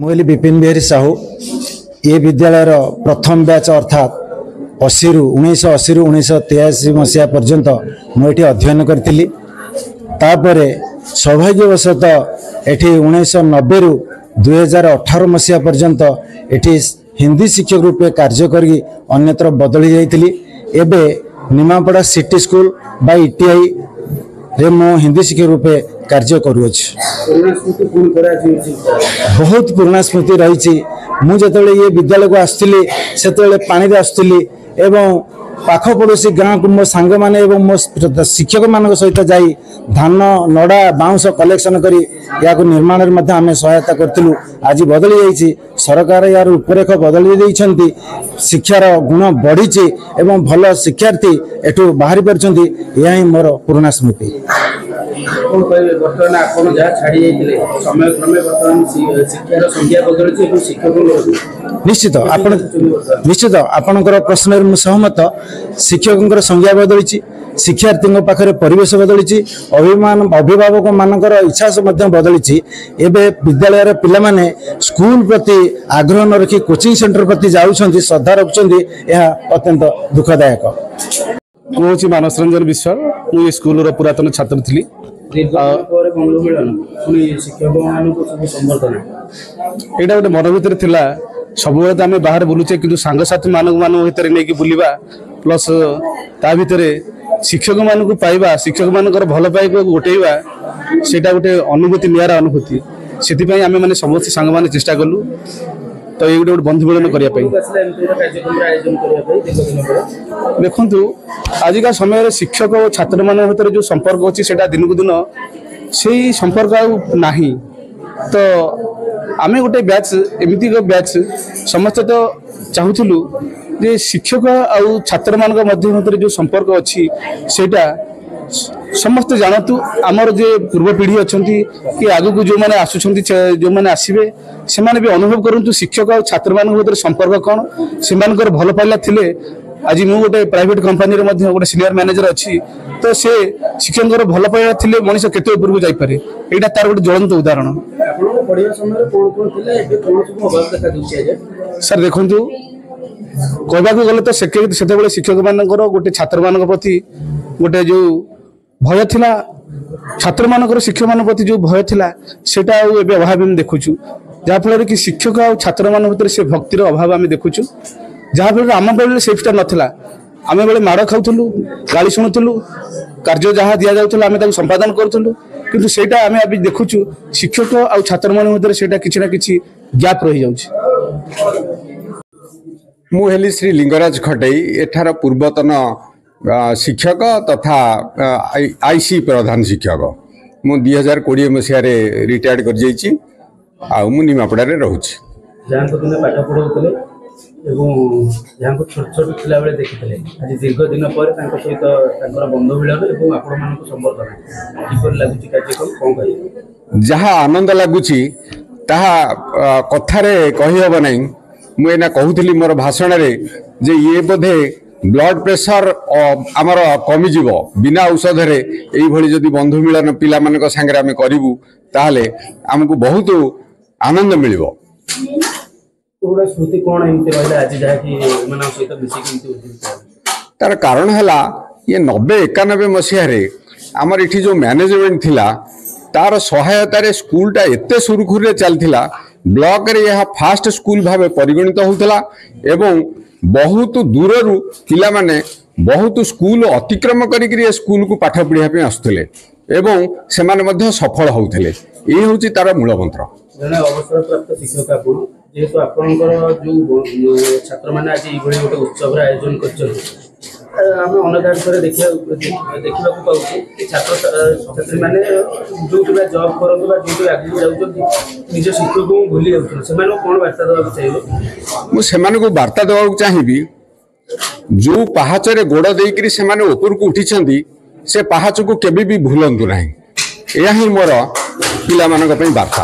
मुझे विपिन बिहारी साहू ये विद्यालय प्रथम बैच अर्थात 1980 रु 1983 मसीहा पर्यंत मुझे अध्ययन करी सौभाग्यवशतः एटी 1990 रु 2018 मसीहा पर्यंत एटी हिंदी शिक्षक रूपे कार्य करी अन्यत्र बदली जाइली। एबे निमापड़ा सिटी स्कूल बा ईटीआई रे मो हिंदी शिक्षक रूपे कार्य करुअछि। बहुत पुराना स्मृति रही। मुझे ये विद्यालय को आसली से पानी रे आसली एवं पाख पड़ोसी गाँव को मो सांग माने एवं मो शिक्षक मान सहित जाई धान नड़ा बाउंस कलेक्शन करी या निर्माण में आम सहायता करूँ। आज बदली जाइए सरकार यार रूपरेख बदली देइछंती, शिक्षार गुण बढ़ी एवं भल शिक्षार्थी एठू बाहरी पार्छंती। यह ही मोर पुराना स्मृति। निश्चित आपणकर प्रश्न सहमत। शिक्षकों संज्ञा बदली, शिक्षार्थी पाखे परिवेश बदली, अभिभावक मानकर इच्छा बदली। एवं विद्यालय पिलाने स्कूल प्रति आग्रह न रखी कोचिंग सेंटर प्रति जाऊँच श्रद्धा रखुंट, यह अत्यंत दुखदायक। मुझे मानस रंजन विश्वाल, मुझे स्कूल पुरातन छात्र थी। यहाँ गोटे मन भर सब आम बाहर बुलूचे कि सांगसाथी भर नहीं बुलवा प्लस ता भर शिक्षक मान पाइबा, शिक्षक मान भल पाइबा गोटेवा से गोटे अनुभूति, निरा अनुभूति। से आम मैंने समस्त सांग मैंने चेष्टा कलु तो ये गोटे बंधु मिलन करने। देखु आजिका समय शिक्षक और छात्र मान भर जो संपर्क अच्छी से दिन को दिन से संपर्क आना तो आमे गोटे बैच एमती बैच समस्ते तो चाहूलु जे शिक्षक आउ छात्र मान मध्य जो संपर्क अच्छी सेटा समस्ते जानतु। आमर जे पूर्व पीढ़ी अच्छा कि आगु जो मैंने आसुंच जो मैंने आसवे से भी अनुभव करूँ शिक्षक और छात्र मान भर संपर्क कौन से भल पाइला थिले। आज मु गोटे प्राइवेट कंपनी रे गोटे सीनियर मैनेजर अच्छी तो से शिक्षक भल पाइला थिले मनीष केते ऊपर जाई पारे। एटा तार गोटे ज्वलंत उदाहरण। सर देखु कहवाक गले तो से शिक्षक मान गोटे छात्र मान प्रति गोटे जो भय थिला, छात्र मान शिक्षक मान प्रति जो भय थिला सेटा अभाव आम देखुचु। जहाँफल कि शिक्षक और छात्र मान भर से भक्तिर अभाव आम देखुचु। जहाँफल आम बेले सेफ्टा नाला, आम बेले माड़ खाऊलु, गाड़ी शुणुलु, कार्य जहाँ दि जाऊला आम संपादन करूँ किंतु सेटा आम अभी देखुचु शिक्षक और छात्र मान भर से किसी ना कि गैप रही जाउछि। मु हेली श्री लिंगराज खटई एठार पूर्वतन शिक्षक तथा आईसी प्रधान शिक्षक। मु 2020 मसीह रिटायर्ड कर जाइछि आ मु निमापड़ा रे रहउछि। जहाँ को दिन पाठ पढ़ाउतले एवं जहाँ को छोट छोट थिला बेले देखितले आज दीर्घ दिन पर तांको सहित तांकर बंधु मिलन एवं आपण मानको संबर्धना किपर लागुची कार्यक्रम कोन कहि जहाँ आनंद लगुची ताहा कथारे कहि हबो नै। मु एना कहूली मोर भाषण रे जे ये बोधे ब्लड प्रेशर आमर कमी जीव बिना औषध रे एई भली जदि बंधु मिलन पिला मानक संगे आमे करिवु ताहले हमकु बहुत आनंद मिलिबो। पूरा स्मृति कोन एमते रहला आज जहा कि मानव सहित बेसी किंतु तार कारण हला ये 90-91 मसीह रे आमर इठी जो मैनेजमेंट थिला तार सहायता रे स्कूल टा एते सुरखुर रे चलथिला। ब्लॉक रे यह फास्ट स्कूल भावे परिगणित होउतला एवं बहुत दूररू पिला माने बहुत स्कूल अतिक्रम करिकरी स्कूल को पाठ पढ़िया पे आसुतले एवं से माने मध्य सफल होउतले। ए होची तार मूल मंत्र। जने अवसर प्राप्त शिक्षक आपण जेतो आपनकर जो छात्र माने आज ई भली गोटे उत्सव रे आयोजन करछन हम अनदान करे देखिया को पाउछी कि छात्र छात्री माने जो कि जॉब करन बा जो आगु जाउछन निज शिक्षक को भूली जाउछन से माने कोन वार्ता देबा चाहिए। मु से माने को वार्ता देबा चाहिबी जो पहाच रे गोड़ देइकरी से माने ऊपर को उठिछंती से पहाच को केबे भी भूलंतु नाही। एया ही मोर पिला मानक पई वार्ता।